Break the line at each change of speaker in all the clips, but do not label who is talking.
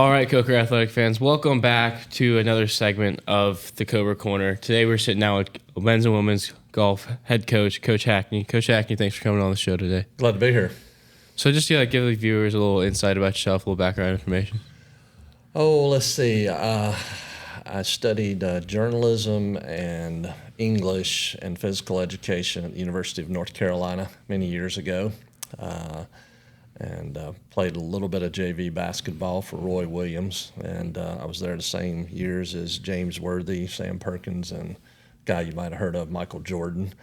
All right, Coker Athletic fans, welcome back to another segment of the Cobra Corner. Today we're sitting down with men's and women's golf head coach, Coach Hackney. Coach Hackney, thanks for coming on the show today.
Glad to be here.
So just give the viewers a little insight about yourself, a little background information.
Oh, let's see. I studied journalism and English and physical education at the University of North Carolina many years ago. And played a little bit of JV basketball for Roy Williams. And I was there the same years as James Worthy, Sam Perkins, and a guy you might have heard of, Michael Jordan.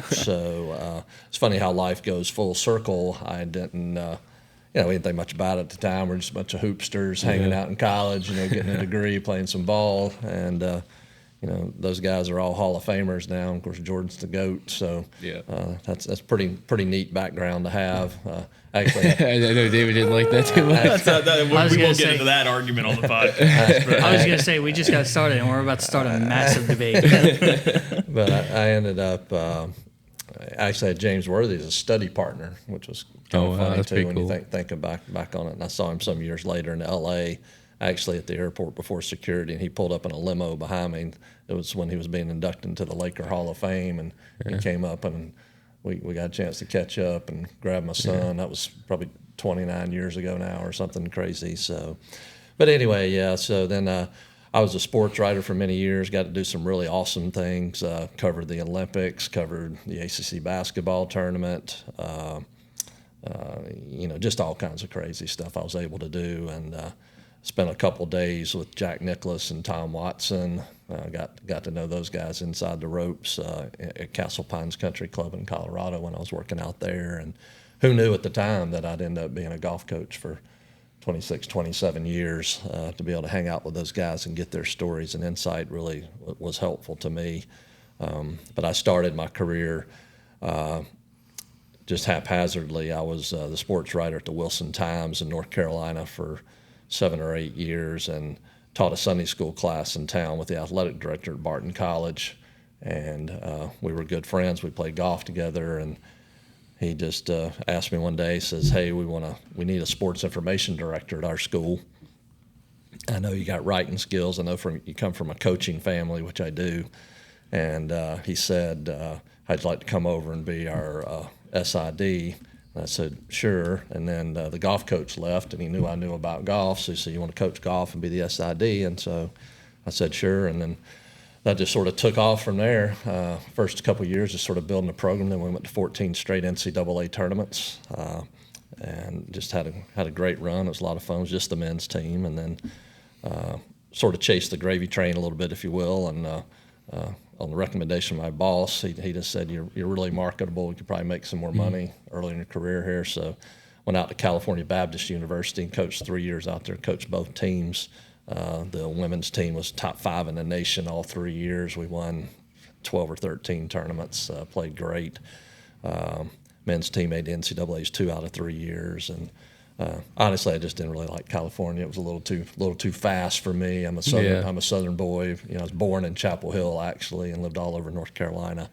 So it's funny how life goes full circle. I didn't, we didn't think much about it at the time. We're just a bunch of hoopsters hanging out in college, getting a degree, playing some ball. And, those guys are all Hall of Famers now. Of course, Jordan's the GOAT. So that's pretty neat background to have. Actually,
I know David didn't like that too much.
We won't get into that argument on the podcast.
I was going to say, we just got started, and we're about to start a massive debate.
But I ended up actually had James Worthy as a study partner, which was kind of funny too when you think back on it. And I saw him some years later in L.A., actually at the airport before security, and he pulled up in a limo behind me. It was when he was being inducted into the Laker Hall of Fame, and he came up, and we got a chance to catch up and grab my son. Yeah. That was probably 29 years ago now or something crazy. So, but anyway, so then I was a sports writer for many years, got to do some really awesome things, covered the Olympics, covered the ACC basketball tournament, just all kinds of crazy stuff I was able to do, and spent a couple days with Jack Nicklaus and Tom Watson. Got to know those guys inside the ropes at Castle Pines Country Club in Colorado when I was working out there. And who knew at the time that I'd end up being a golf coach for 26, 27 years. To be able to hang out with those guys and get their stories and insight really was helpful to me. But I started my career just haphazardly. I was the sports writer at the Wilson Times in North Carolina for 7 or 8 years, and taught a Sunday school class in town with the athletic director at Barton College. And we were good friends. We played golf together, and he just asked me one day, he says, "Hey, we need a sports information director at our school. I know you got writing skills. I know you come from a coaching family," which I do. And he said, "I'd like to come over and be our SID." And I said, "Sure." And then the golf coach left, and he knew I knew about golf. So he said, "You want to coach golf and be the SID?" And so I said, "Sure." And then that just sort of took off from there. First couple of years, just sort of building a program. Then we went to 14 straight NCAA tournaments, and just had a great run. It was a lot of fun. It was just the men's team, and then sort of chased the gravy train a little bit, if you will. And on the recommendation of my boss, he just said, you're really marketable. You could probably make some more money early in your career here. So went out to California Baptist University and coached 3 years out there, coached both teams. The women's team was top 5 in the nation all 3 years. We won 12 or 13 tournaments, played great. Men's team made the NCAA's 2 out of 3 years. And honestly, I just didn't really like California. It was a little too fast for me. I'm a Southern boy. I was born in Chapel Hill actually, and lived all over North Carolina.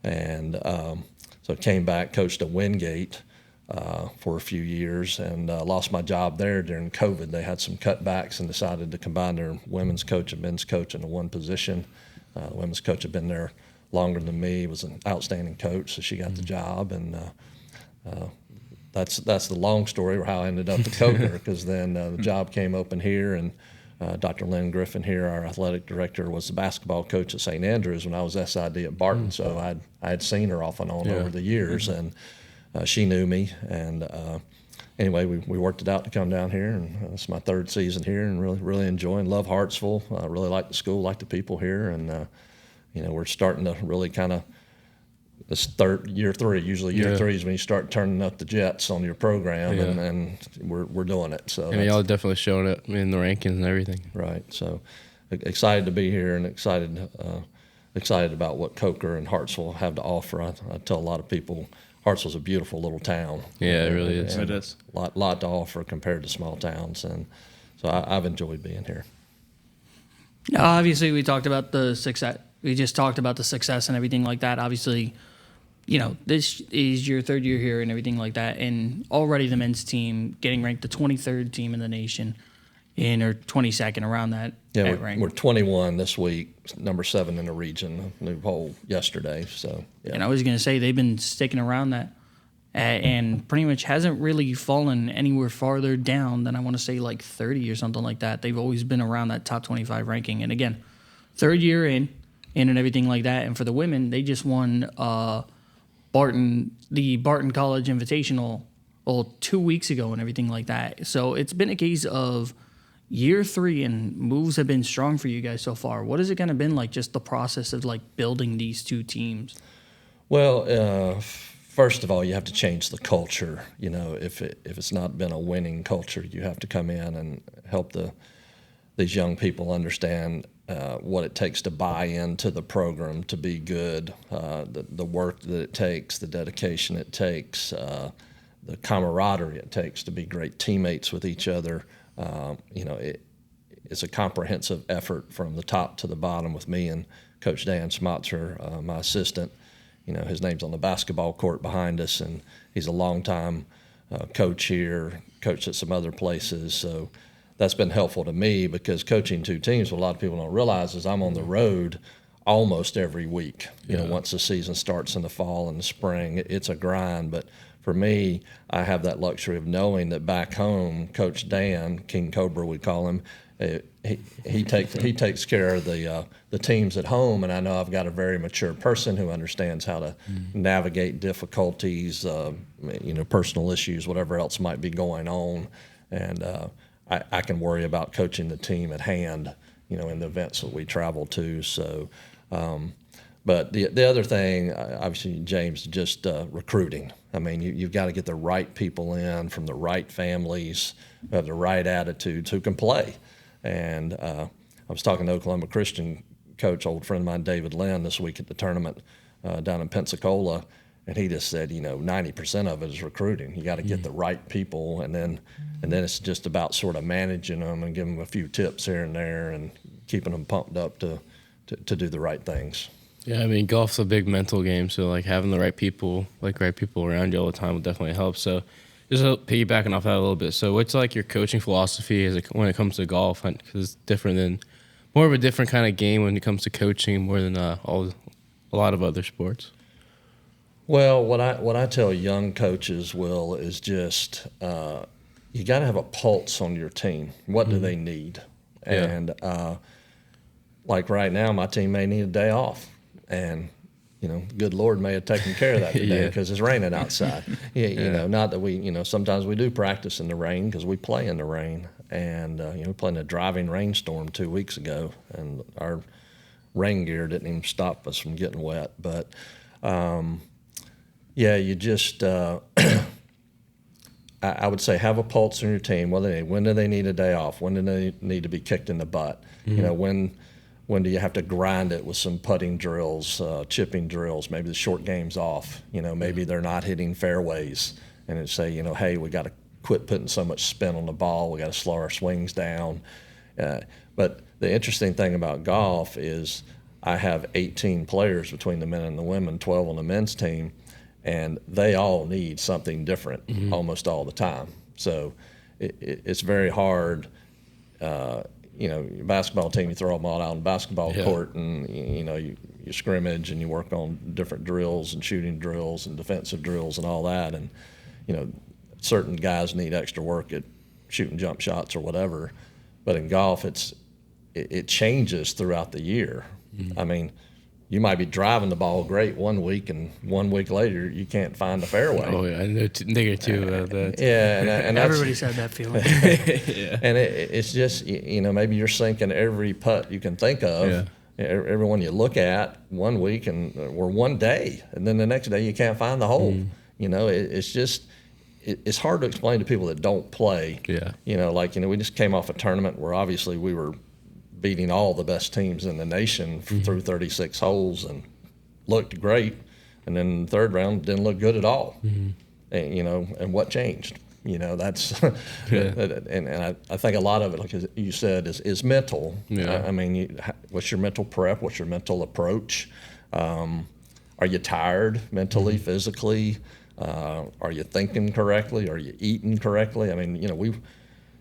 And so I came back, coached at Wingate for a few years, and lost my job there during COVID. They had some cutbacks and decided to combine their women's coach and men's coach into one position. The women's coach had been there longer than me. Was an outstanding coach, so she got the job, and that's the long story of how I ended up at Coker, because then the job came open here, and Dr. Lynn Griffin here, our athletic director, was the basketball coach at St. Andrews when I was SID at Barton. So I had seen her off and on over the years, and she knew me. And anyway, we worked it out to come down here, and it's my 3rd season here, and really enjoying. Love Hartsville. I really like the school, like the people here, and we're starting to really kind of. This year 3, usually year 3 is when you start turning up the jets on your program, and we're doing it. So
and y'all are definitely showing it in the rankings and everything.
Right. So excited to be here, and excited about what Coker and Hartsville have to offer. I tell a lot of people, Hartsville's a beautiful little town.
Yeah, it really is.
It is.
Lot to offer compared to small towns, and so I've enjoyed being here.
Obviously, we talked about the success. We just talked about the success and everything like that. Obviously, this is your 3rd year here and everything like that. And already the men's team getting ranked the 23rd team in the nation. in or 22nd around that.
Yeah,
that rank.
we're 21 this week, number 7 in the region. New poll yesterday. So yeah.
And I was going to say they've been sticking around that, and pretty much hasn't really fallen anywhere farther down than I want to say like 30 or something like that. They've always been around that top 25 ranking. And again, third year in and everything like that. And for the women, they just won the Barton College Invitational 2 weeks ago and everything like that. So it's been a case of year 3 and moves have been strong for you guys so far. What has it kind of been like, just the process of like building these two teams?
Well, first of all, you have to change the culture. You know, if it's not been a winning culture, you have to come in and help these young people understand what it takes to buy into the program to be good, the work that it takes, the dedication it takes, the camaraderie it takes to be great teammates with each other. It's a comprehensive effort from the top to the bottom with me and Coach Dan Schmatzer, my assistant. You know, his name's on the basketball court behind us, and he's a longtime coach here, coached at some other places. So that's been helpful to me, because coaching two teams, what a lot of people don't realize is I'm on the road almost every week. You know, once the season starts in the fall and the spring, it's a grind. But for me, I have that luxury of knowing that back home, Coach Dan, King Cobra we call him, he takes care of the teams at home, and I know I've got a very mature person who understands how to navigate difficulties, personal issues, whatever else might be going on, and I can worry about coaching the team at hand, in the events that we travel to. So, but the other thing, obviously, James, just recruiting. I mean, you've got to get the right people in from the right families, who have the right attitudes, who can play. And I was talking to Oklahoma Christian coach, old friend of mine, David Lynn, this week at the tournament down in Pensacola, and he just said, 90% of it is recruiting. You got to get the right people, and then it's just about sort of managing them and giving them a few tips here and there and keeping them pumped up to do the right things.
Yeah, I mean, golf's a big mental game, so like having the right people around you all the time will definitely help. So just piggybacking off that a little bit. So what's like your coaching philosophy when it comes to golf? Because it's different than, more of a different kind of game when it comes to coaching more than a lot of other sports.
Well, what I tell young coaches, Will, is just you got to have a pulse on your team. What do they need?
Yeah.
And like right now, my team may need a day off, and the good Lord may have taken care of that today because it's raining outside. Not that we, sometimes we do practice in the rain because we play in the rain, and we played in a driving rainstorm 2 weeks ago, and our rain gear didn't even stop us from getting wet, but. You just, I would say have a pulse on your team. When do they need a day off? When do they need to be kicked in the butt?
Mm-hmm.
When do you have to grind it with some putting drills, chipping drills, maybe the short game's off. Maybe they're not hitting fairways, and it's say, hey, we got to quit putting so much spin on the ball. We got to slow our swings down. But the interesting thing about golf is I have 18 players between the men and the women, 12 on the men's team, and they all need something different almost all the time. So it's very hard. Your basketball team, you throw them all out on the basketball court, and you scrimmage and you work on different drills and shooting drills and defensive drills and all that. And certain guys need extra work at shooting jump shots or whatever. But in golf, it changes throughout the year. I mean, you might be driving the ball great 1 week, and 1 week later you can't find the fairway.
Oh yeah, I know nigger too about that.
Yeah, and
Everybody's had that feeling.
Yeah.
And it's just maybe you're sinking every putt you can think of.
Yeah.
Every one you look at 1 week or 1 day, and then the next day you can't find the hole. It's just it's hard to explain to people that don't play.
Yeah.
We just came off a tournament where obviously we were beating all the best teams in the nation through 36 holes and looked great, and then the third round didn't look good at all. And what changed? That's and I think a lot of it, like you said, is mental. I mean, what's your mental prep? What's your mental approach? Are you tired mentally, physically? Are you thinking correctly? Are you eating correctly? I mean,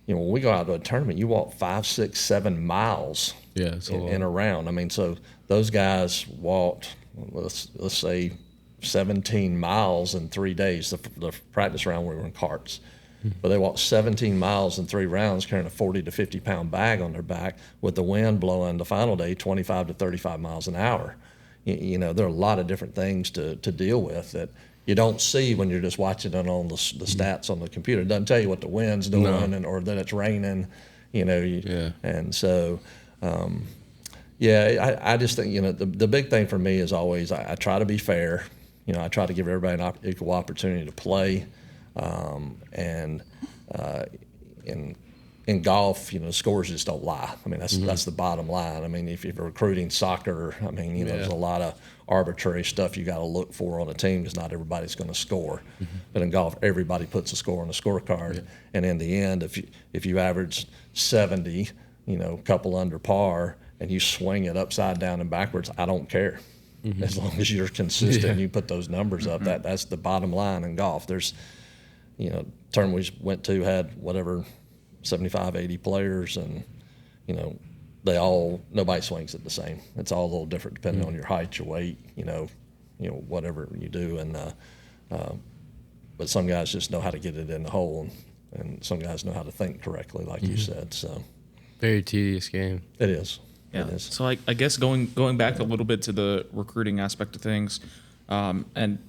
when we go out to a tournament, you walk 5, 6, 7 miles in a round. I mean, so those guys walked, let's say, 17 miles in 3 days. The practice round, we were in carts. But they walked 17 miles in 3 rounds carrying a 40 to 50 pound bag on their back with the wind blowing the final day 25 to 35 miles an hour. There are a lot of different things to deal with that you don't see when you're just watching it on the stats on the computer. It doesn't tell you what the wind's doing or that it's raining, And so, I just think, the big thing for me is always I try to be fair. I try to give everybody an equal opportunity to play. In golf, scores just don't lie. I mean, that's the bottom line. I mean, if you're recruiting soccer, I mean, there's a lot of arbitrary stuff you got to look for on a team because not everybody's going to score. But in golf, everybody puts a score on the scorecard, and in the end, if you average 70, a couple under par, and you swing it upside down and backwards, I don't care. As long as you're consistent, and you put those numbers up. That's the bottom line in golf. There's term we went to had 75, 80 players, and nobody swings it the same. It's all a little different depending on your height, your weight, whatever you do. And but some guys just know how to get it in the hole, and some guys know how to think correctly, like you said. So
very tedious game.
It is.
Yeah.
It is.
So I guess going back a little bit to the recruiting aspect of things, and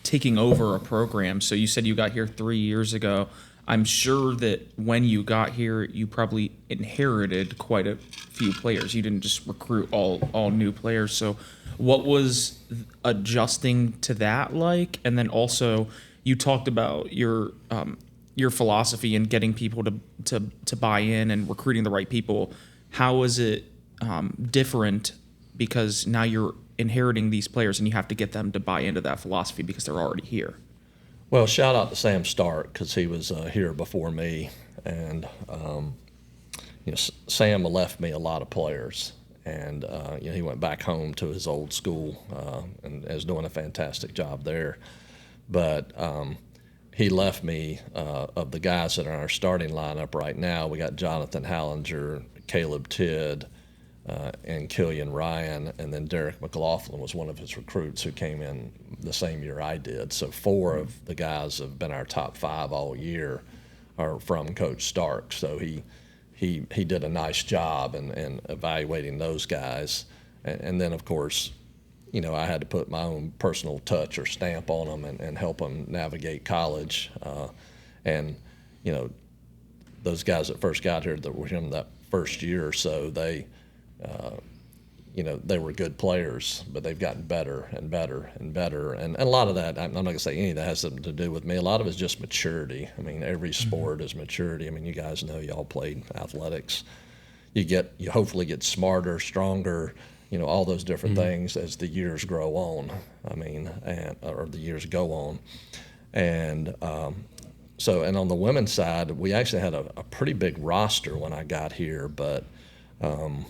taking over a program. So you said you got here 3 years ago. I'm sure that when you got here, you probably inherited quite a few players. You didn't just recruit all new players. So what was adjusting to that like? And then also you talked about your philosophy and getting people to buy in and recruiting the right people. How is it different because now you're inheriting these players and you have to get them to buy into that philosophy because they're already here?
Well, shout out to Sam Stark because he was here before me, and Sam left me a lot of players, and he went back home to his old school and is doing a fantastic job there. But he left me of the guys that are in our starting lineup right now. We got Jonathan Hallinger, Caleb Tidd, and Killian Ryan, and then Derek McLaughlin was one of his recruits who came in the same year I did. So 4 of the guys have been our top 5 all year are from Coach Stark. So he did a nice job in evaluating those guys. And then, of course, I had to put my own personal touch or stamp on them and help them navigate college. Those guys that first got here that were in that first year or so, they were good players, but they've gotten better and better and better. And a lot of that, I'm not going to say any of that has something to do with me. A lot of it is just maturity. I mean, every sport is maturity. I mean, you guys know, y'all played athletics. You hopefully get smarter, stronger, all those different things as the years grow on. I mean, or the years go on. And and on the women's side, we actually had a pretty big roster when I got here, but I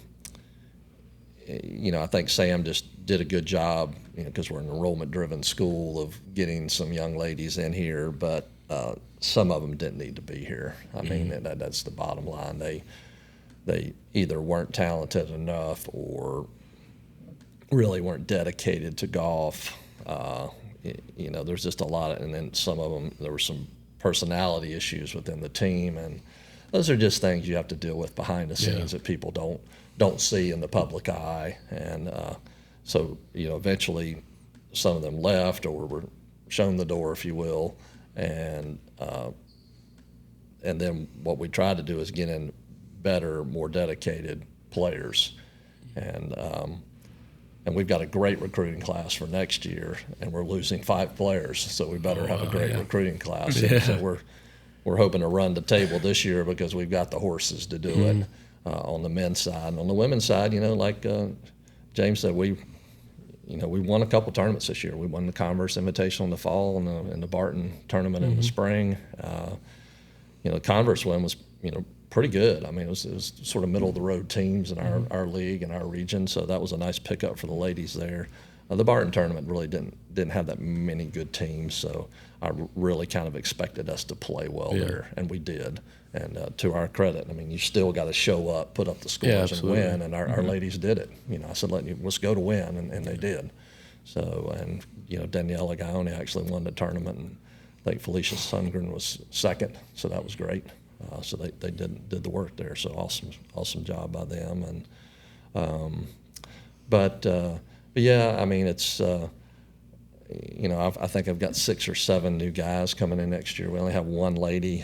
think Sam just did a good job, because we're an enrollment-driven school, of getting some young ladies in here, but some of them didn't need to be here. I mean, that's the bottom line. They either weren't talented enough or really weren't dedicated to golf. There's just a lot of, and then some of them, there were some personality issues within the team, and those are just things you have to deal with behind the scenes that people don't see in the public eye. And so eventually some of them left or were shown the door, if you will, and then what we tried to do is get in better, more dedicated players, and we've got a great recruiting class for next year, and we're losing 5 players, so we better have a great recruiting class. So we're hoping to run the table this year because we've got the horses to do it on the men's side. And on the women's side, like James said, we won a couple tournaments this year. We won the Converse Invitational in the fall and the Barton tournament in the spring. The Converse win was pretty good. I mean, it was sort of middle of the road teams in our league and our region, so that was a nice pickup for the ladies there. The Barton tournament really didn't have that many good teams, so I really kind of expected us to play well there, and we did. And to our credit, I mean, you still got to show up, put up the scores, and win. And our ladies did it. I said, let's go to win, and they did. So, and Daniela Gaone actually won the tournament, and I think Felicia Sundgren was second. So that was great. So they did the work there. So awesome job by them. And but yeah, I mean, it's I think I've got 6 or 7 new guys coming in next year. We only have one lady.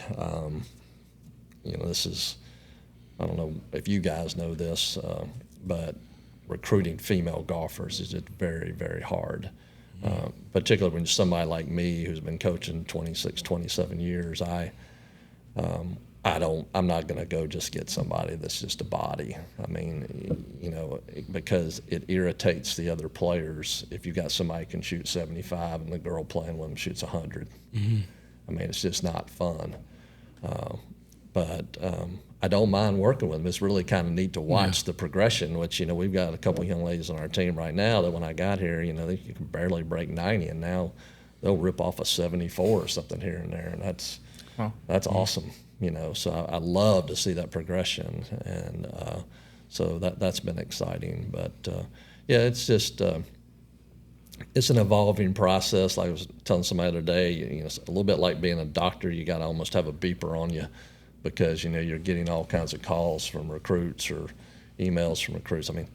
This is, I don't know if you guys know this, but recruiting female golfers is just very, very hard. Particularly when somebody like me who's been coaching 26, 27 years, I'm not going to go just get somebody that's just a body. I mean, because it irritates the other players if you got somebody who can shoot 75 and the girl playing with them shoots 100. Mm-hmm. I mean, it's just not fun. But I don't mind working with them. It's really kind of neat to watch the progression, which, we've got a couple of young ladies on our team right now that when I got here, you can barely break 90, and now they'll rip off a 74 or something here and there, and that's awesome. So I love to see that progression, and so that's been exciting. But yeah, it's just it's an evolving process. Like I was telling somebody the other day, it's a little bit like being a doctor. You got to almost have a beeper on you because you're getting all kinds of calls from recruits or emails from recruits. I mean,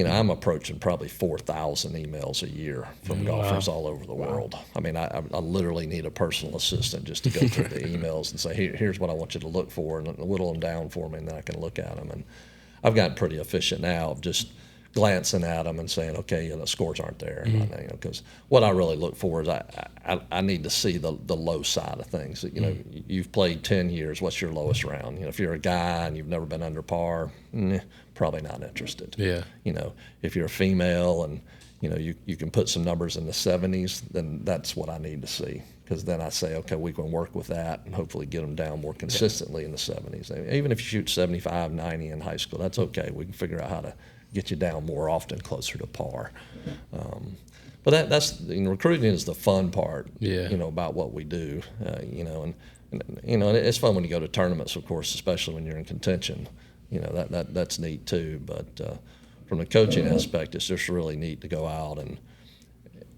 I'm approaching probably 4,000 emails a year from golfers all over the world. I mean, I literally need a personal assistant just to go through the emails and say, here's what I want you to look for, and whittle them down for me, and then I can look at them. And I've gotten pretty efficient now of just glancing at them and saying, okay, the scores aren't there. Because what I really look for is I need to see the low side of things. You've played 10 years. What's your lowest round? If you're a guy and you've never been under par, probably not interested.
Yeah.
If you're a female and you can put some numbers in the 70s, then that's what I need to see. Because then I say, okay, we can work with that and hopefully get them down more consistently in the 70s. Even if you shoot 75, 90 in high school, that's okay. We can figure out how to get you down more often, closer to par. But that's recruiting is the fun part. About what we do. And it's fun when you go to tournaments, of course, especially when you're in contention. That's neat too. But from the coaching aspect, it's just really neat to go out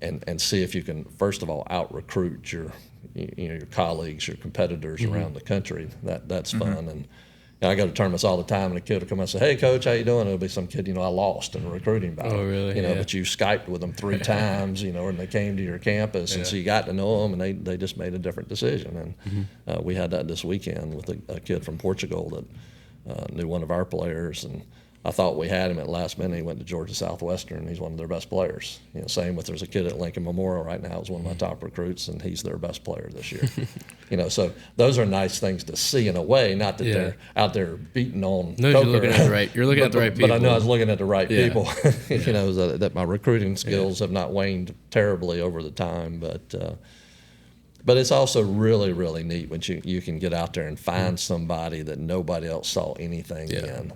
and see if you can, first of all, out recruit your colleagues, your competitors around the country. That's fun. And I go to tournaments all the time, and a kid will come and say, "Hey, coach, how you doing?" It'll be some kid, I lost in a recruiting battle.
Oh, really?
But you Skyped with them 3 times, and they came to your campus, and so you got to know them, and they just made a different decision. And we had that this weekend with a kid from Portugal that knew one of our players, and I thought we had him at last minute. He went to Georgia Southwestern, and he's one of their best players. Same with there's a kid at Lincoln Memorial right now who's one of my top recruits, and he's their best player this year. So those are nice things to see in a way. Not that they're out there beating on.
No, you're looking at the right. You're looking at the right people.
But I know I was looking at the right people. That my recruiting skills have not waned terribly over the time, but it's also really, really neat when you can get out there and find somebody that nobody else saw anything in.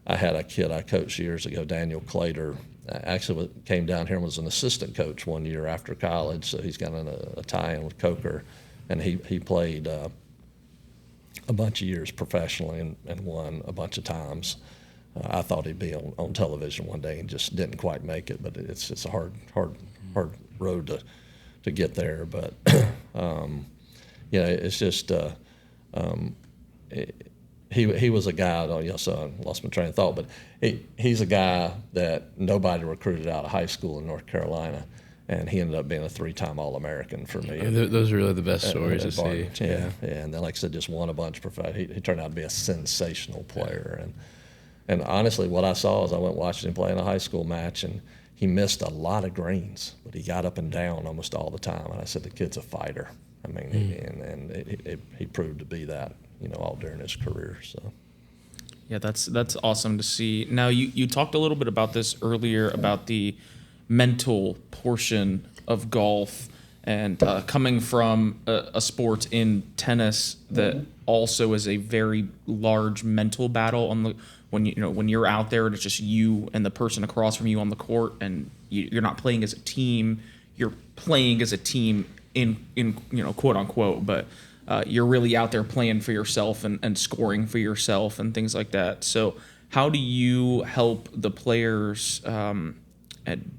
I had a kid I coached years ago, Daniel Clater, actually came down here and was an assistant coach one year after college, so he's got a tie-in with Coker, and he played a bunch of years professionally and won a bunch of times. I thought he'd be on television one day and just didn't quite make it, but it's a hard road to get there. But it's just he was a guy. So I lost my train of thought, but he's a guy that nobody recruited out of high school in North Carolina, and he ended up being a 3-time All-American for me.
Those are really the best stories to see.
Yeah, and then like I said, just won a bunch of he turned out to be a sensational player, and honestly, what I saw is I went watching him play in a high school match, and he missed a lot of greens, but he got up and down almost all the time. And I said, the kid's a fighter. I mean, he proved to be that, all during his career. So,
yeah, that's awesome to see. Now, you talked a little bit about this earlier about the mental portion of golf, and coming from a sport in tennis that also is a very large mental battle when you're out there and it's just you and the person across from you on the court, and you're not playing as a team, you're playing as a team in quote unquote, but you're really out there playing for yourself and scoring for yourself and things like that. So how do you help the players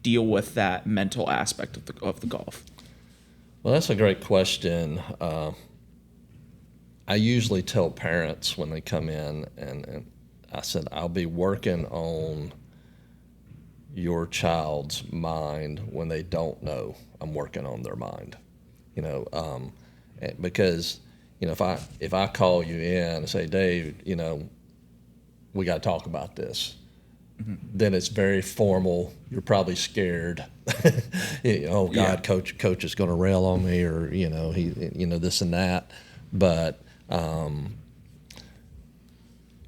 deal with that mental aspect of the golf?
Well, that's a great question. I usually tell parents when they come in, and I said, I'll be working on your child's mind when they don't know I'm working on their mind. Because if I call you in and say, Dave, we got to talk about this, then it's very formal. You're probably scared. Oh God, coach is going to rail on me, or this and that. But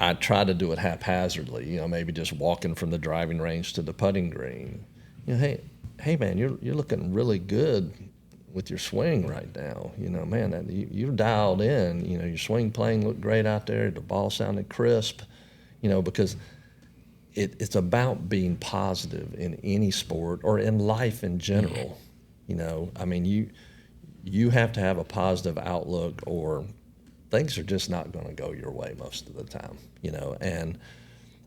I try to do it haphazardly. Maybe just walking from the driving range to the putting green. Hey man, you're looking really good with your swing right now. Man, you're dialed in. Your swing playing looked great out there. The ball sounded crisp. Because it's about being positive in any sport or in life in general. You have to have a positive outlook, or things are just not going to go your way most of the time. And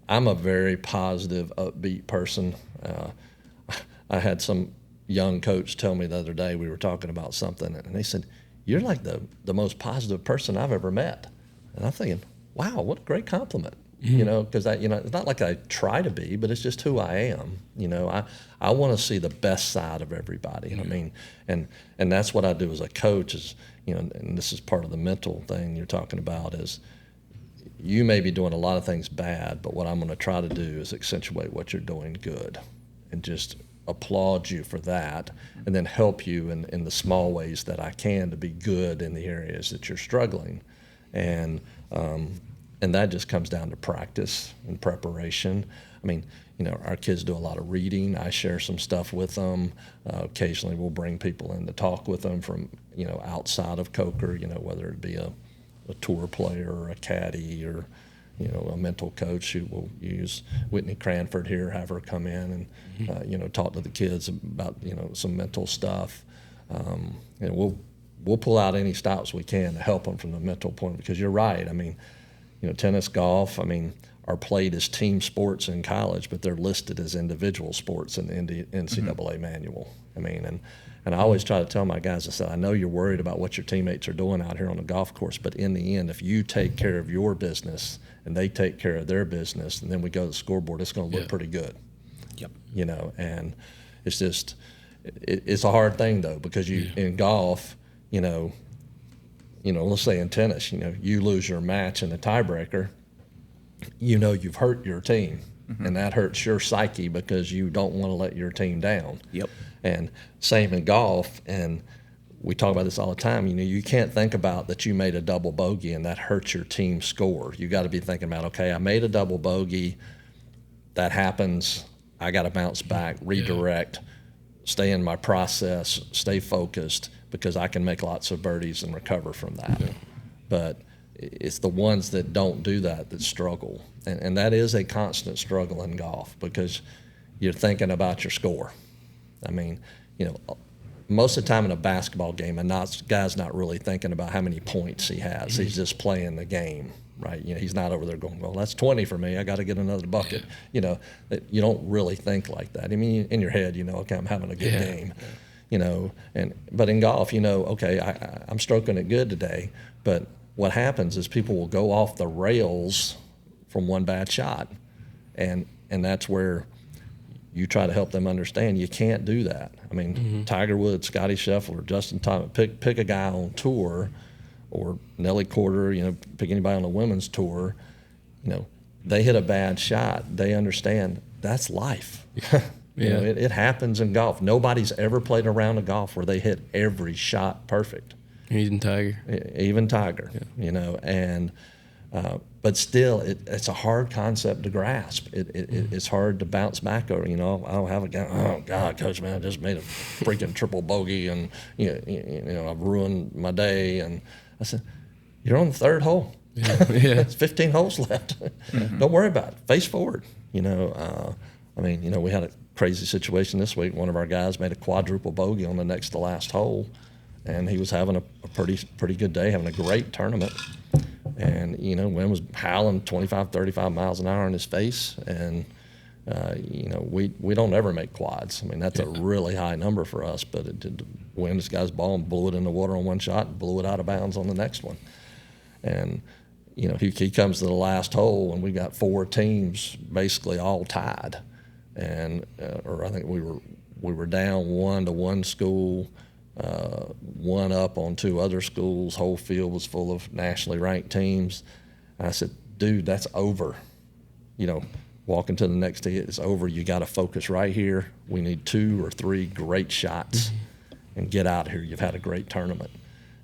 I'm a very positive, upbeat person. I had some young coach tell me the other day, we were talking about something, and they said, you're like the most positive person I've ever met. And I'm thinking, wow, what a great compliment. Because it's not like I try to be, but it's just who I am. I want to see the best side of everybody. And that's what I do as a coach is, and this is part of the mental thing you're talking about is you may be doing a lot of things bad, but what I'm going to try to do is accentuate what you're doing good and just applaud you for that, and then help you in the small ways that I can to be good in the areas that you're struggling. And that just comes down to practice and preparation. Our kids do a lot of reading. I share some stuff with them. Occasionally we'll bring people in to talk with them from, outside of Coker, whether it be a tour player or a caddy or, a mental coach who will use Whitney Cranford here, have her come in and, talk to the kids about, some mental stuff. We'll pull out any stops we can to help them from the mental point, because you're right. Tennis, golf, are played as team sports in college, but they're listed as individual sports in the NCAA manual. And I always try to tell my guys, I said, I know you're worried about what your teammates are doing out here on the golf course, but in the end, if you take care of your business and they take care of their business, and then we go to the scoreboard, it's going to look pretty good.
Yep.
And it's just, it's a hard thing though, because in golf, let's say in tennis, you lose your match in a tiebreaker, you've hurt your team, and that hurts your psyche because you don't want to let your team down.
Yep.
And same in golf, and we talk about this all the time. You can't think about that you made a double bogey and that hurts your team score. You got to be thinking about, okay, I made a double bogey, that happens, I got to bounce back, redirect, stay in my process, stay focused, because I can make lots of birdies and recover from that. Yeah. But it's the ones that don't do that struggle. And that is a constant struggle in golf, because you're thinking about your score. Most of the time in a basketball game, guy's not really thinking about how many points he has. He's just playing the game, right? He's not over there going, well, that's 20 for me, I got to get another bucket. You don't really think like that. In your head, okay, I'm having a good game. But in golf, okay, I'm stroking it good today, but what happens is people will go off the rails from one bad shot, and that's where you try to help them understand you can't do that. Tiger Woods, Scotty Scheffler, Justin Thomas, pick a guy on tour, or Nelly Korda, pick anybody on the women's tour, they hit a bad shot, they understand that's life. It happens in golf. Nobody's ever played a round of golf where they hit every shot perfect.
Even Tiger.
But still, it's a hard concept to grasp. It's hard to bounce back over. I'll have a guy, oh God, coach, man, I just made a freaking triple bogey, and I've ruined my day. And I said, you're on the third hole. It's 15 holes left. Don't worry about it. Face forward. We had a crazy situation this week. One of our guys made a quadruple bogey on the next to last hole. and he was having a pretty good day, having a great tournament. And, wind was howling 25, 35 miles an hour in his face. And, we don't ever make quads. I mean, that's a really high number for us, but it did wind this guy's ball and blew it in the water on one shot and blew it out of bounds on the next one. And, he comes to the last hole, and we got 4 teams basically all tied. And, or I think we were down 1 to one school, 1 up on 2 other schools. Whole field was full of nationally ranked teams. And I said, dude, that's over. Walking to the next tee, it's over. You got to focus right here. We need 2 or 3 great shots and get out of here. You've had a great tournament.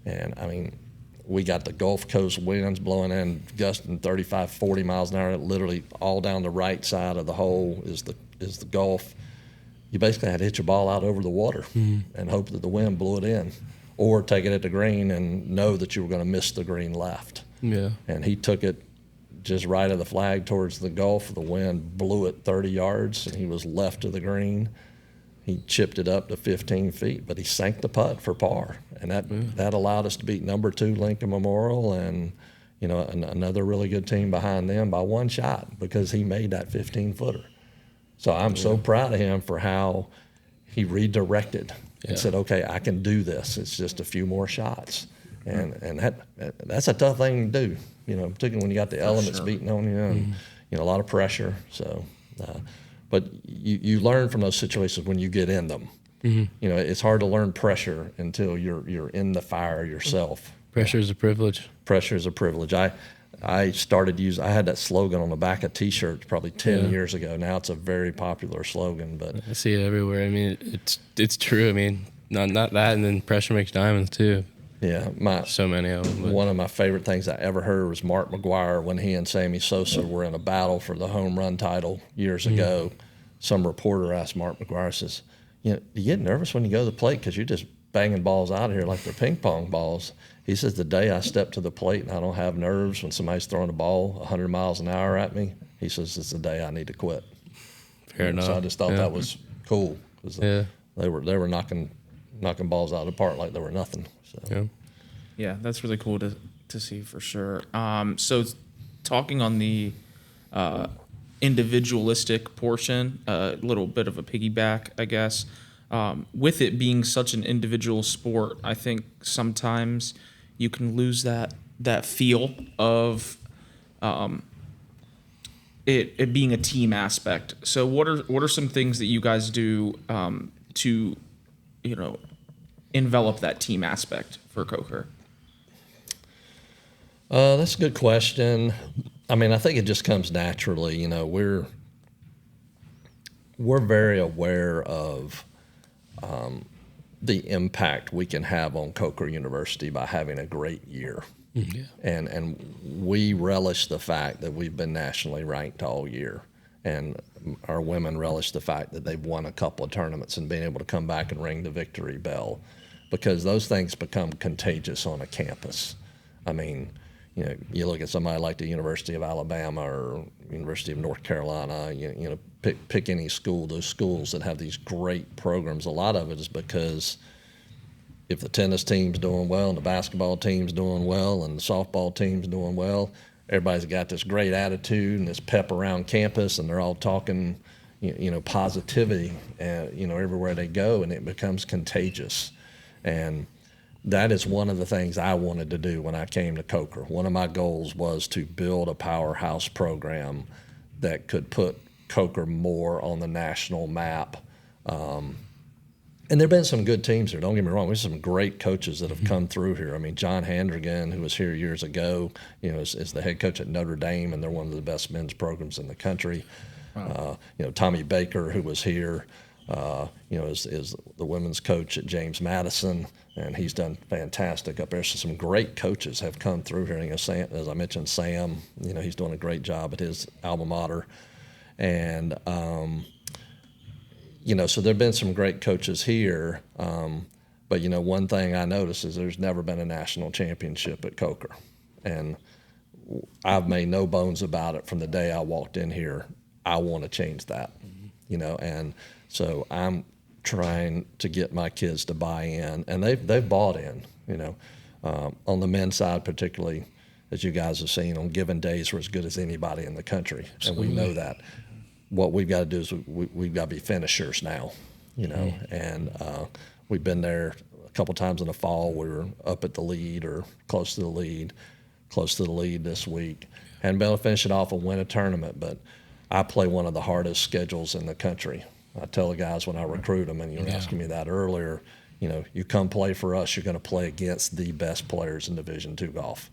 And, I mean, we got the Gulf Coast winds blowing in, gusting 35, 40 miles an hour. Literally all down the right side of the hole is the Gulf. You basically had to hit your ball out over the water and hope that the wind blew it in, or take it at the green and know that you were going to miss the green left.
Yeah.
And he took it just right of the flag towards the Gulf. The wind blew it 30 yards, and he was left of the green. He chipped it up to 15 feet, but he sank the putt for par. And that allowed us to beat number 2 Lincoln Memorial and, another really good team behind them by 1 shot, because he made that 15-footer. So I'm so proud of him for how he redirected and said, okay, I can do this. It's just a few more shots. And that's a tough thing to do, particularly when you got the elements beating on you and, a lot of pressure. So, but you learn from those situations when you get in them. It's hard to learn pressure until you're in the fire yourself.
Pressure is a privilege.
Pressure is a privilege. I started I had that slogan on the back of T-shirts probably 10 years ago. Now it's a very popular slogan, but
I see it everywhere. I mean, it's true. I mean, not that, and then pressure makes diamonds too.
Yeah,
so many of them.
One of my favorite things I ever heard was Mark McGuire when he and Sammy Sosa were in a battle for the home run title years ago. Some reporter asked Mark McGuire, says, do you get nervous when you go to the plate because you're just banging balls out of here like they're ping pong balls? He says, the day I step to the plate and I don't have nerves when somebody's throwing a ball 100 miles an hour at me, he says, it's the day I need to quit.
Fair enough.
So I just thought that was cool, because they were knocking balls out of the park like they were nothing. So.
Yeah, that's really cool to see for sure. So talking on the individualistic portion, a little bit of a piggyback, I guess. With it being such an individual sport, I think sometimes you can lose that feel of it being a team aspect. So what are some things that you guys do to envelop that team aspect for Coker?
That's a good question. I mean, I think it just comes naturally. We're very aware of the impact we can have on Coker University by having a great year. Yeah. And we relish the fact that we've been nationally ranked all year. And our women relish the fact that they've won a couple of tournaments and being able to come back and ring the victory bell, because those things become contagious on a campus. I mean, you look at somebody like the University of Alabama or University of North Carolina, pick any school, those schools that have these great programs. A lot of it is because if the tennis team's doing well and the basketball team's doing well and the softball team's doing well, everybody's got this great attitude and this pep around campus, and they're all talking, positivity, everywhere they go, and it becomes contagious. And that is one of the things I wanted to do when I came to Coker. One of my goals was to build a powerhouse program that could put Coker more on the national map. And there have been some good teams here, don't get me wrong. There's some great coaches that have come through here. I mean, John Handrigan, who was here years ago, is the head coach at Notre Dame, and they're one of the best men's programs in the country. Wow. Tommy Baker, who was here, is the women's coach at James Madison, and he's done fantastic up there. So some great coaches have come through here. Sam, as I mentioned, Sam, he's doing a great job at his alma mater. And, so there have been some great coaches here. But, one thing I noticed is there's never been a national championship at Coker. And I've made no bones about it from the day I walked in here. I want to change that, and so I'm trying to get my kids to buy in, and they've bought in. On the men's side particularly, as you guys have seen, on given days we're as good as anybody in the country,
Absolutely.
and we know that. What we've got to do is we've got to be finishers now, and we've been there a couple times in the fall. We were up at the lead or close to the lead this week. Hadn't been able to finish it off and win a tournament, but I play one of the hardest schedules in the country. I tell the guys when I recruit them, and you were asking me that earlier, you come play for us, you're going to play against the best players in Division II golf.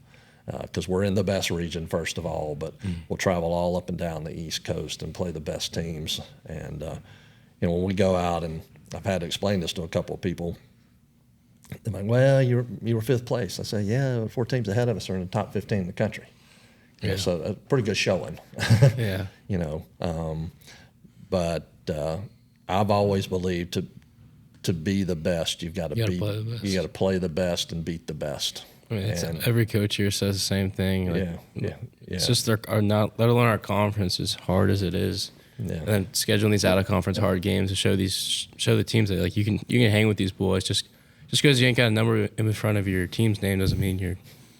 Because we're in the best region, first of all, but we'll travel all up and down the East Coast and play the best teams. And, when we go out, and I've had to explain this to a couple of people, they're like, well, you were fifth place. I say, yeah, 4 teams ahead of us are in the top 15 in the country.
Yeah.
So a pretty good showing.
Yeah.
But I've always believed to be the best, you've got to
play the best.
You got to play the best and beat the best.
I mean, every coach here says the same thing.
Yeah.
It's just let alone our conference, as hard as it is.
Yeah.
And then scheduling these out of conference hard games to show the teams that you can hang with these boys. Just because you ain't got a number in front of your team's name doesn't mean you're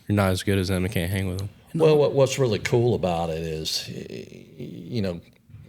not as good as them and can't hang with them.
Well, what's really cool about it is,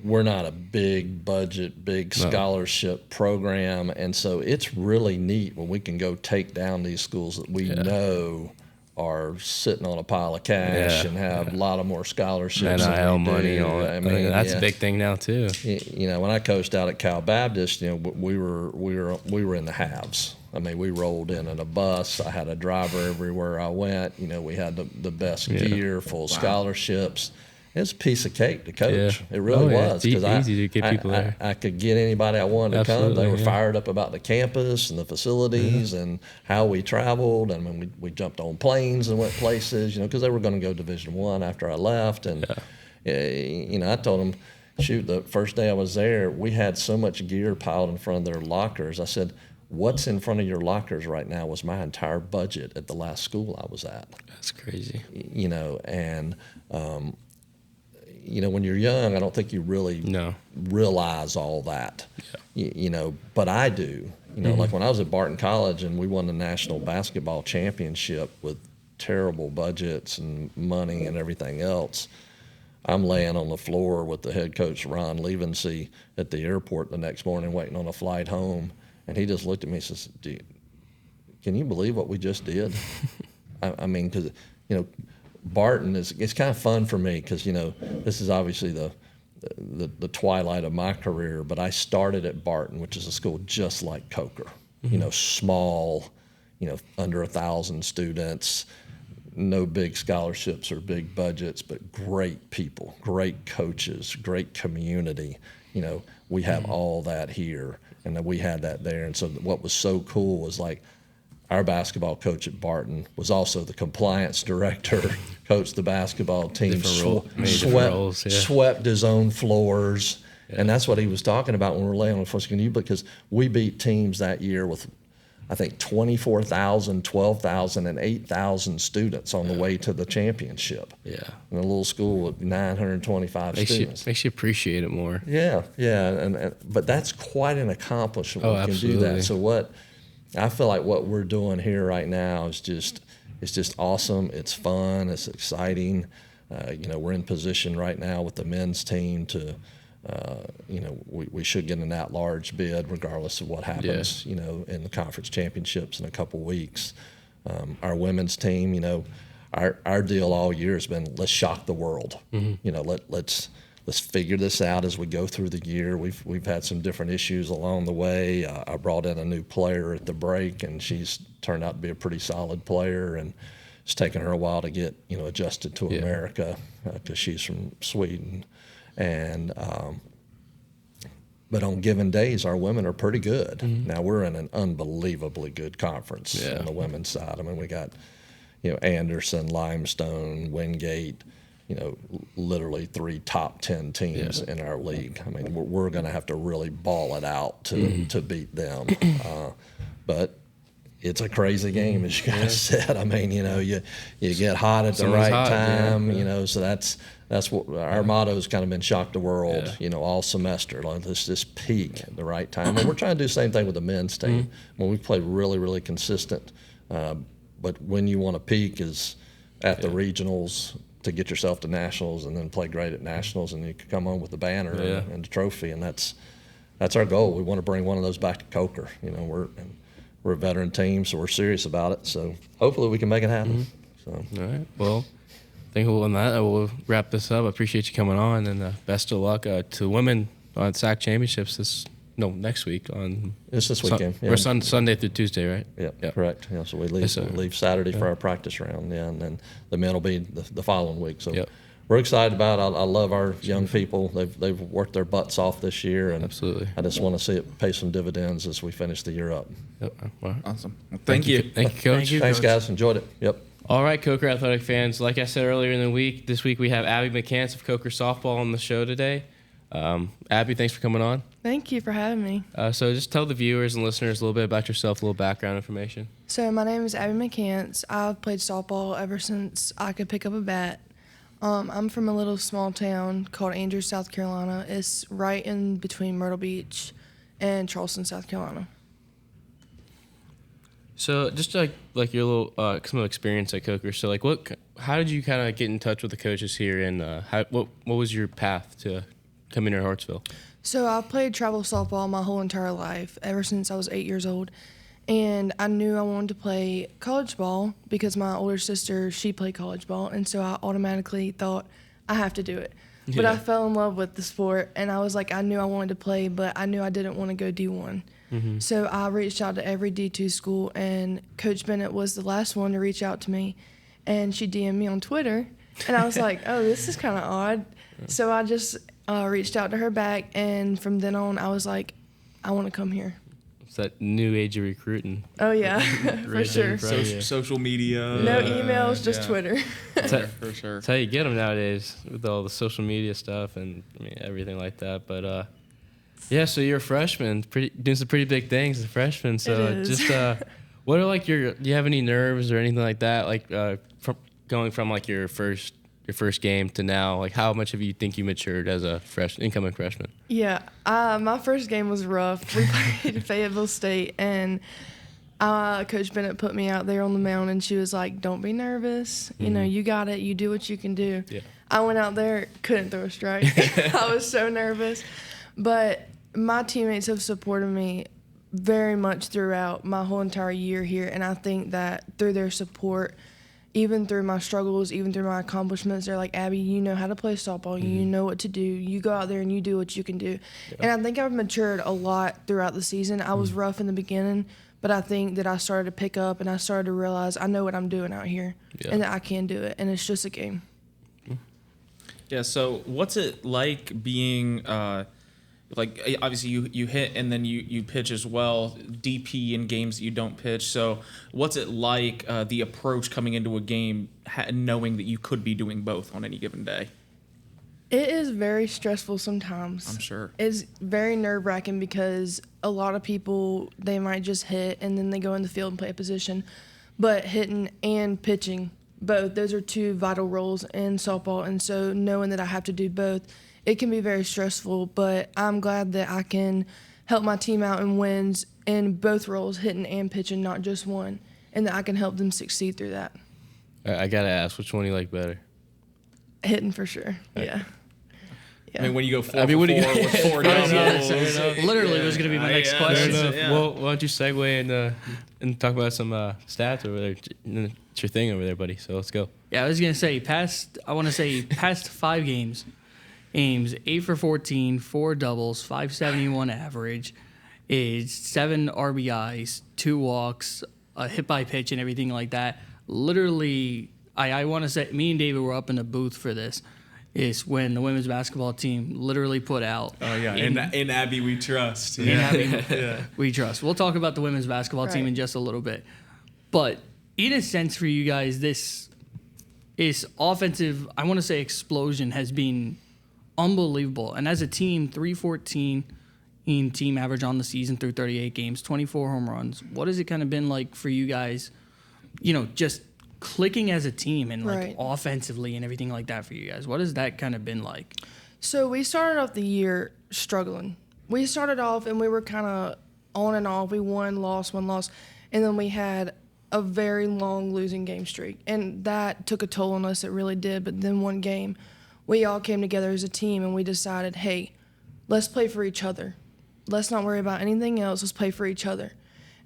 we're not a big budget, big scholarship program, and so it's really neat when we can go take down these schools that we know are sitting on a pile of cash and have a lot of more scholarships.
NIL money, all that. I mean, that's a big thing now too.
When I coached out at Cal Baptist, we were in the halves. I mean, we rolled in a bus. I had a driver everywhere I went. We had the best gear, full scholarships. It was a piece of cake to coach. Yeah. It really was.
It's easy to get people there.
I could get anybody I wanted to come. They were fired up about the campus and the facilities and how we traveled. And when we jumped on planes and went places, because they were going to go Division I after I left. And, I told them, shoot, the first day I was there, we had so much gear piled in front of their lockers. I said, what's in front of your lockers right now was my entire budget at the last school I was at.
That's crazy.
When you're young, I don't think you really realize all that. Yeah. But I do. Like when I was at Barton College and we won the national basketball championship with terrible budgets and money and everything else, I'm laying on the floor with the head coach, Ron Levency, at the airport the next morning waiting on a flight home. And he just looked at me and says, can you believe what we just did? I mean, because, Barton it's kind of fun for me because, this is obviously the twilight of my career, but I started at Barton, which is a school just like Coker, small, under 1,000 students, no big scholarships or big budgets, but great people, great coaches, great community. We have all that here. And then we had that there. And so what was so cool was like our basketball coach at Barton was also the compliance director, coached the basketball team, swept his own floors. Yeah. And that's what he was talking about when we were laying on the floor. Because we beat teams that year with, I think, 24,000, 12,000, and 8,000 students on the way to the championship. Yeah. In a little school with 925 students.
Makes you appreciate it more.
Yeah. But that's quite an accomplishment.
Oh,
we can
absolutely.
do that. So I feel like what we're doing here right now is just awesome. It's fun. It's exciting. We're in position right now with the men's team to, we should get an at-large bid regardless of what happens, in the conference championships in a couple weeks. Our women's team, our deal all year has been let's shock the world. Let's figure this out as we go through the year. We've had some different issues along the way. I brought in a new player at the break, and she's turned out to be a pretty solid player. And it's taken her a while to get adjusted to America because she's from Sweden. And but on given days, our women are pretty good. Mm-hmm. Now we're in an unbelievably good conference on the women's side. I mean, we got Anderson, Limestone, Wingate. Literally 3 top 10 teams in our league. I mean, we're going to have to really ball it out to beat them. But it's a crazy game, as you guys said. I mean, you get hot at the right time, so that's what our motto has kind of been: shock the world, all semester. Like, let's just peak at the right time. And we're trying to do the same thing with the men's team. When we play really, really consistent, but when you want to peak is at the regionals to get yourself to nationals, and then play great at nationals, and you can come home with the banner and the trophy, and that's our goal. We want to bring one of those back to Coker. We're a veteran team, so we're serious about it. So hopefully we can make it happen. So.
All right. Well, I think on that we'll wrap this up. I appreciate you coming on, and best of luck to women on SAC championships next week on.
It's this weekend.
Or Sunday through Tuesday, right?
Yeah, correct. Yeah, so we leave Saturday for our practice round. Yeah, and then the men will be the following week. So. We're excited about it. I love our young people. They've worked their butts off this year, and
absolutely.
I just want to see it pay some dividends as we finish the year up.
Yep. Well,
awesome. Well, thank you.
Thank you, Coach.
Thanks, guys. Enjoyed it. Yep.
All right, Coker Athletic fans. Like I said earlier in the week, this week we have Abbie McCants of Coker Softball on the show today. Abbie, thanks for coming on.
Thank you for having me.
So just tell the viewers and listeners a little bit about yourself, a little background information.
So my name is Abbie McCants. I've played softball ever since I could pick up a bat. I'm from a little small town called Andrews, South Carolina. It's right in between Myrtle Beach and Charleston, South Carolina.
So just like your little some experience at Coker. So how did you kind of get in touch with the coaches here, and what was your path to coming to Hartsville?
So I've played travel softball my whole entire life, ever since I was 8 years old. And I knew I wanted to play college ball because my older sister, she played college ball. And so I automatically thought, I have to do it. Yeah. But I fell in love with the sport. And I was like, I knew I wanted to play, but I knew I didn't want to go D1. Mm-hmm. So I reached out to every D2 school. And Coach Bennett was the last one to reach out to me. And she DM'd me on Twitter. And I was like, oh, this is kind of odd. So I just reached out to her back. And from then on, I was like, I want to come here.
That new age of recruiting.
Oh yeah, for sure.
Social media.
No emails, just Twitter.
For sure.
That's how you get them nowadays with all the social media stuff and everything like that. But so you're a freshman, doing some pretty big things as a freshman. So just what are do you have any nerves or anything like that? From going from your first game to now, how much have you think you matured as a incoming freshman?
Yeah, my first game was rough. We played Fayetteville State, and Coach Bennett put me out there on the mound, and she was like, don't be nervous. Mm-hmm. You got it. You do what you can do. Yeah. I went out there, couldn't throw a strike. I was so nervous. But my teammates have supported me very much throughout my whole entire year here, and I think that through their support, even through my struggles, even through my accomplishments, they're like, Abbie, you know how to play softball. Mm-hmm. You know what to do. You go out there and you do what you can do. Yeah. And I think I've matured a lot throughout the season. I was rough in the beginning, but I think that I started to pick up and I started to realize I know what I'm doing out here and that I can do it. And it's just a game.
Yeah, so what's it like being obviously you hit and then you pitch as well, DP in games that you don't pitch. So what's it like, the approach coming into a game, knowing that you could be doing both on any given day?
It is very stressful sometimes.
I'm sure.
It's very nerve-wracking because a lot of people, they might just hit and then they go in the field and play a position. But hitting and pitching, both, those are two vital roles in softball. And so knowing that I have to do both, it can be very stressful, but I'm glad that I can help my team out in wins in both roles, hitting and pitching, not just one, and that I can help them succeed through that.
I got to ask, which one do you like better?
Hitting for sure, yeah.
I mean, when you go 4 for 4 with 4 doubles.
Literally, was going to be my next question.
Yeah. Well, why don't you segue and talk about some stats over there? It's your thing over there, buddy, so let's go.
Yeah, I was going to say, past 5 games, Ames 8 for 14, 4 doubles, 571 average, is 7 RBIs, 2 walks, a hit by pitch, and everything like that. Literally, I want to say, me and David were up in the booth for this. Is when the women's basketball team literally put out.
Oh yeah, in Abbie we trust.
In Abbie we trust. We'll talk about the women's basketball team in just a little bit, but in a sense for you guys, this is offensive. I want to say explosion has been unbelievable. And as a team, 314, in team average on the season through 38 games, 24 home runs. What has it kind of been like for you guys, just clicking as a team and like offensively and everything like that for you guys? What has that kind of been like?
So we started off the year struggling. We started off and we were kind of on and off. We won, lost, and then we had a very long losing game streak, and that took a toll on us. It really did. But then one game, we all came together as a team and we decided, hey, let's play for each other. Let's not worry about anything else. Let's play for each other.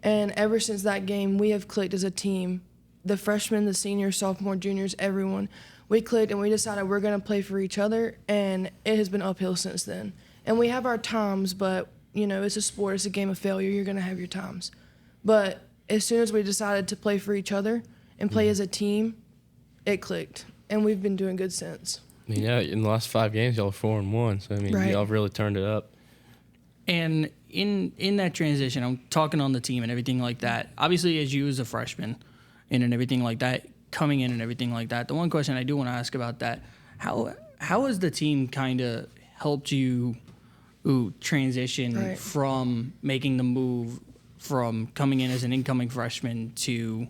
And ever since that game, we have clicked as a team. The freshmen, the seniors, sophomore, juniors, everyone. We clicked and we decided we're going to play for each other, and it has been uphill since then. And we have our times, but, it's a sport. It's a game of failure. You're going to have your times. But as soon as we decided to play for each other and play as a team, it clicked, and we've been doing good since.
I mean, yeah, in the last 5 games, y'all are 4-1. So, I mean, y'all really turned it up.
And in that transition, I'm talking on the team and everything like that. Obviously, as you as a freshman and everything like that, coming in and everything like that, the one question I do want to ask about that, how has the team kind of helped you transition from making the move from coming in as an incoming freshman to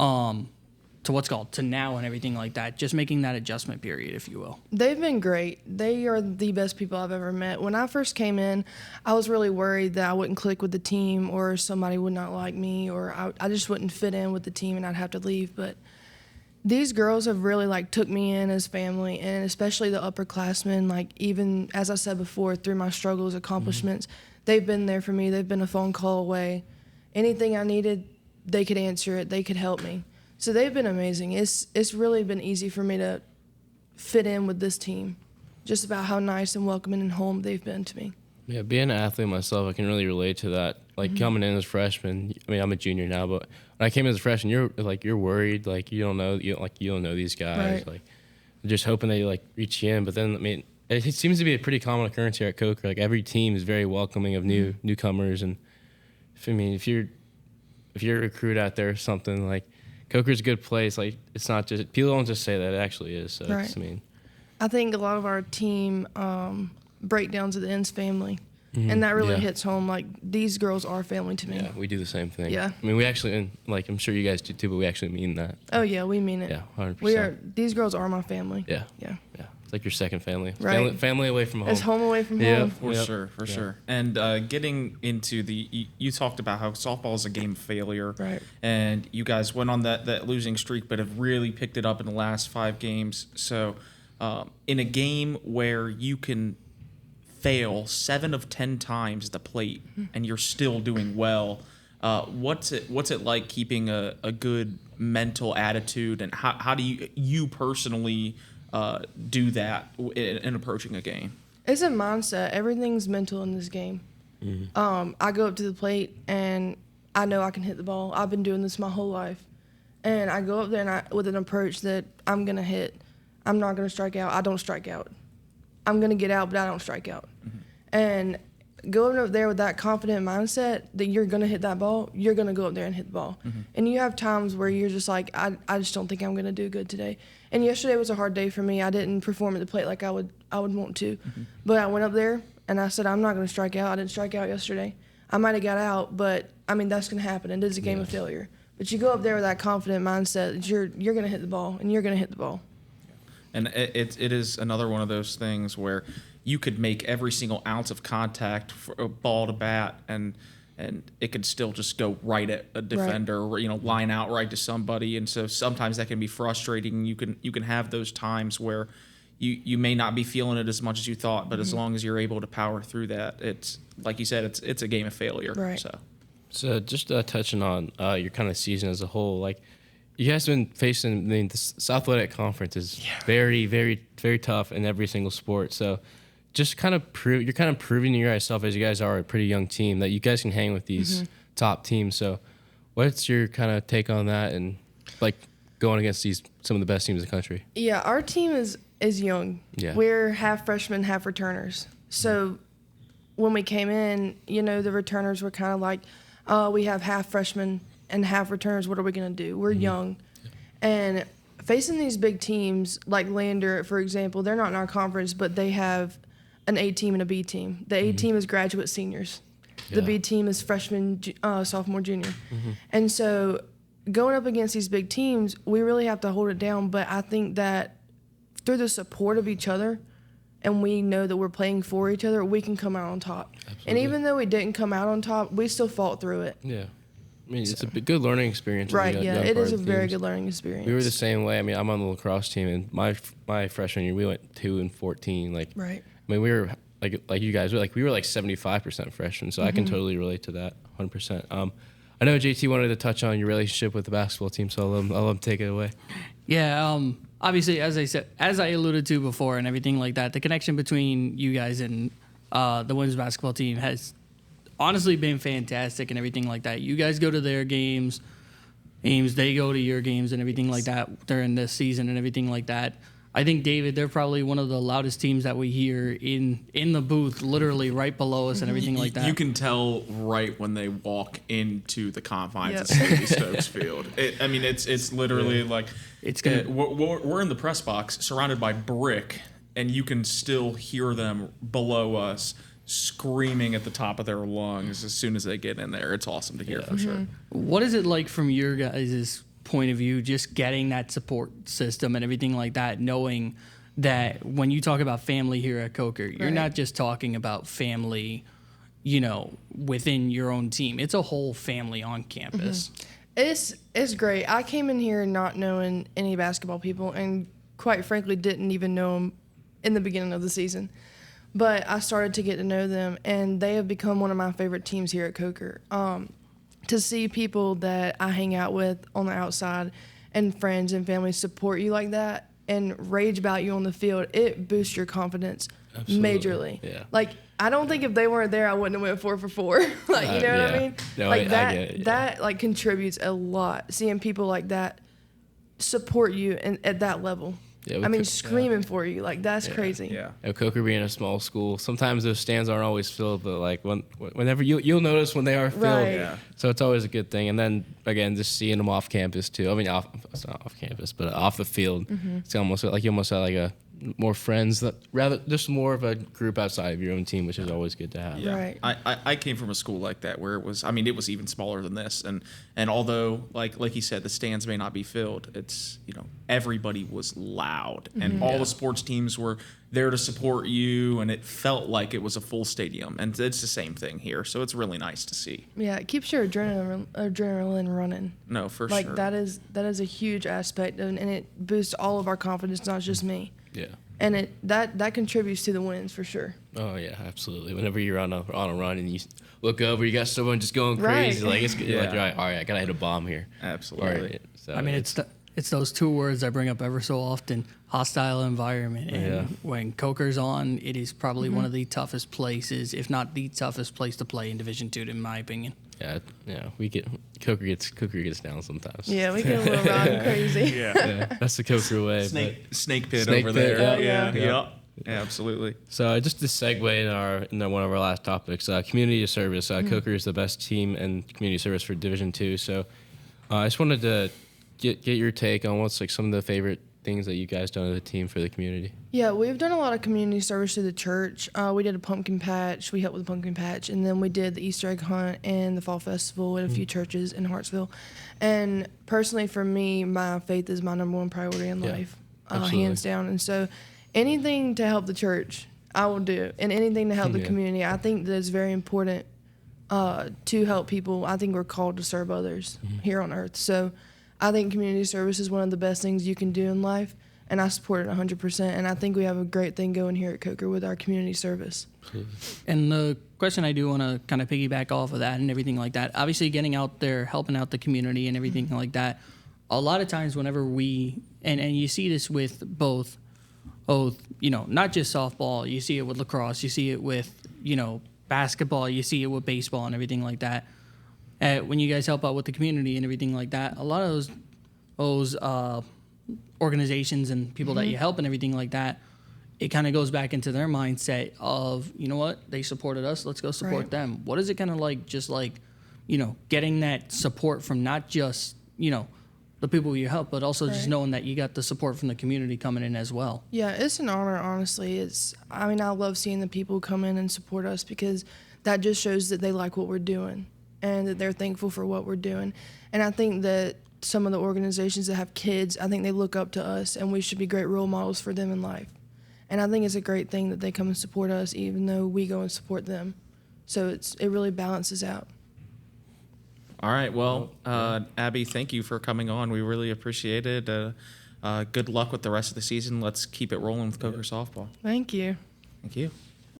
now and everything like that, just making that adjustment period, if you will? They've
been great. They are the best people I've ever met. When I first came in, I was really worried that I wouldn't click with the team or somebody would not like me, or I just wouldn't fit in with the team and I'd have to leave. But these girls have really took me in as family, and especially the upperclassmen, even as I said before, through my struggles, accomplishments, they've been there for me. They've been a phone call away. Anything I needed, they could answer it. They could help me. So they've been amazing. It's really been easy for me to fit in with this team, just about how nice and welcoming and home they've been to me.
Yeah, being an athlete myself, I can really relate to that. Coming in as a freshman, I mean, I'm a junior now, but when I came in as a freshman, you're worried, you don't know these guys, just hoping they reach you in. But then, I mean, it seems to be a pretty common occurrence here at Coker. Every team is very welcoming of newcomers, and if you're a recruit out there or something, Coker's a good place. It's not just, people don't just say that, it actually is. So
I think a lot of our team breakdowns at the end's family. And that really hits home. These girls are family to me.
Yeah, we do the same thing.
Yeah.
I mean, we actually, and I'm sure you guys do too, but we actually mean that.
Oh, yeah, we mean it.
Yeah, 100%.
These girls are my family.
Yeah.
Yeah.
Yeah. It's like your second family.
Right.
Family away from home.
It's home away from home.
For sure. And getting into you talked about how softball is a game of failure.
Right.
And you guys went on that losing streak, but have really picked it up in the last 5 games. So in a game where you can fail 7 of 10 times at the plate and you're still doing well, what's it like keeping a good mental attitude, and how do you personally do that in approaching a game?
It's a mindset. Everything's mental in this game. I go up to the plate and I know I can hit the ball. I've been doing this my whole life, and I go up there and with an approach that I'm gonna hit. I'm not gonna strike out. I don't strike out. I'm going to get out, but I don't strike out. And going up there with that confident mindset that you're going to hit that ball, you're going to go up there and hit the ball. And you have times where you're just I just don't think I'm going to do good today. And yesterday was a hard day for me. I didn't perform at the plate like I would want to. But I went up there and I said, I'm not going to strike out. I didn't strike out yesterday. I might have got out, but I mean, that's going to happen. It is a game of failure. But you go up there with that confident mindset that you're going to hit the ball, and you're going to hit the ball.
And it is another one of those things where you could make every single ounce of contact for a ball to bat, and it could still just go right at a defender, or line out right to somebody. And so sometimes that can be frustrating. You can have those times where you may not be feeling it as much as you thought, but as long as you're able to power through that, it's like you said, it's a game of failure.
Right.
So just touching on your kind of season as a whole, you guys have been facing, I mean, the South Atlantic Conference is very, very, very tough in every single sport. So just you're kind of proving to yourself, as you guys are a pretty young team, that you guys can hang with these top teams. So what's your kind of take on that, and going against some of the best teams in the country?
Yeah, our team is young.
Yeah.
We're half freshmen, half returners. So when we came in, the returners were kind of we have half freshmen and half returners. What are we going to do? We're young. And facing these big teams like Lander, for example, they're not in our conference, but they have an A team and a B team. The A team is graduate seniors. The B team is freshman, sophomore, junior. And so going up against these big teams, we really have to hold it down. But I think that through the support of each other, and we know that we're playing for each other, we can come out on top. Absolutely. And even though we didn't come out on top, we still fought through it.
Yeah. I mean, it's a good learning experience.
Right, it is a very good learning experience.
We were the same way. I mean, I'm on the lacrosse team, and my freshman year, we went 2-14. Like,
right.
I mean, we were like you guys, we were like 75% freshmen, so I can totally relate to that 100%. I know JT wanted to touch on your relationship with the basketball team, so I'll let him take it away.
Yeah, obviously, as I alluded to before and everything like that, the connection between you guys and the women's basketball team has honestly been fantastic and everything like that. You guys go to their games, they go to your games and everything like that during this season and everything like that. I think, David, they're probably one of the loudest teams that we hear in the booth, literally right below us and everything like that.
You can tell right when they walk into the confines of Stevie Stokes Field. It's literally like
it's gonna.
We're in the press box, surrounded by brick, and you can still hear them below us screaming at the top of their lungs as soon as they get in there. It's awesome to hear for sure.
What is it like from your guys' point of view, just getting that support system and everything like that, knowing that when you talk about family here at Coker, you're not just talking about family, within your own team. It's a whole family on campus.
It's great. I came in here not knowing any basketball people, and quite frankly didn't even know them in the beginning of the season. But I started to get to know them, and they have become one of my favorite teams here at Coker. To see people that I hang out with on the outside and friends and family support you like that and rage about you on the field, it boosts your confidence majorly.
Yeah.
Like, I don't think if they weren't there, I wouldn't have went 4 for 4. Like, you know what I mean?
No,
like
I
that,
get it,
that like contributes a lot. Seeing people like that support you at that level. Yeah, screaming for you, like that's crazy.
Yeah.
Coker being a small school, sometimes those stands aren't always filled, but like whenever you'll notice when they are filled.
Right.
Yeah.
So it's always a good thing. And then again, just seeing them off campus too. I mean, it's not off campus, but off the field. It's almost like you almost have like a more friends, just more of a group outside of your own team, which is always good to have.
Yeah.
Right.
I came from a school like that where it was even smaller than this, and although like you said, the stands may not be filled, it's everybody was loud, and all the sports teams were there to support you, and it felt like it was a full stadium, and it's the same thing here, so it's really nice to see.
Yeah, it keeps your adrenaline running.
No, for
like
sure.
that is a huge aspect, and it boosts all of our confidence, not just me.
Yeah.
And that contributes to the wins for sure.
Oh yeah, absolutely. Whenever you're on a run and you look over, you got someone just going crazy.
Right.
Like you're like, all right, I gotta hit a bomb here.
Absolutely.
Right. So
it's those two words I bring up ever so often: hostile environment. And when Coker's on, it is probably one of the toughest places, if not the toughest place to play in Division II, in my opinion.
Yeah. Coker gets down sometimes.
Yeah, we get a little rowdy and crazy.
Yeah.
That's the Coker way.
Snake pit
Snake
over
pit,
there.
yeah.
Yeah, absolutely.
So just to segue in one of our last topics, community service. Coker is the best team in community service for Division II. So I just wanted to get your take on what's like some of the favorite things that you guys done as a team for the community.
Yeah, we've done a lot of community service through the church. We did a pumpkin patch. We helped with the pumpkin patch. And then we did the Easter egg hunt and the fall festival at a few churches in Hartsville. And personally, for me, my faith is my number one priority in life, hands down. And so anything to help the church, I will do. And anything to help the community, I think that is very important to help people. I think we're called to serve others here on earth. So I think community service is one of the best things you can do in life, and I support it 100%. And I think we have a great thing going here at Coker with our community service.
And the question I do want to kind of piggyback off of that and everything like that, obviously getting out there, helping out the community and everything like that, a lot of times whenever and you see this with both, not just softball, you see it with lacrosse, you see it with, basketball, you see it with baseball and everything like that. When you guys help out with the community and everything like that, a lot of those organizations and people that you help and everything like that, it kind of goes back into their mindset of, you know what, they supported us, let's go support them. What is it kind of like, just like, getting that support from not just, the people you help, but also just
Right.
knowing that you got the support from the community coming in as well.
Yeah, it's an honor, honestly. I love seeing the people come in and support us because that just shows that they like what we're doing and that they're thankful for what we're doing. And I think that some of the organizations that have kids, I think they look up to us and we should be great role models for them in life. And I think it's a great thing that they come and support us even though we go and support them. So it really balances out.
All right. Well, Abbie, thank you for coming on. We really appreciate it. Good luck with the rest of the season. Let's keep it rolling with Coker softball.
Thank you.
Thank you.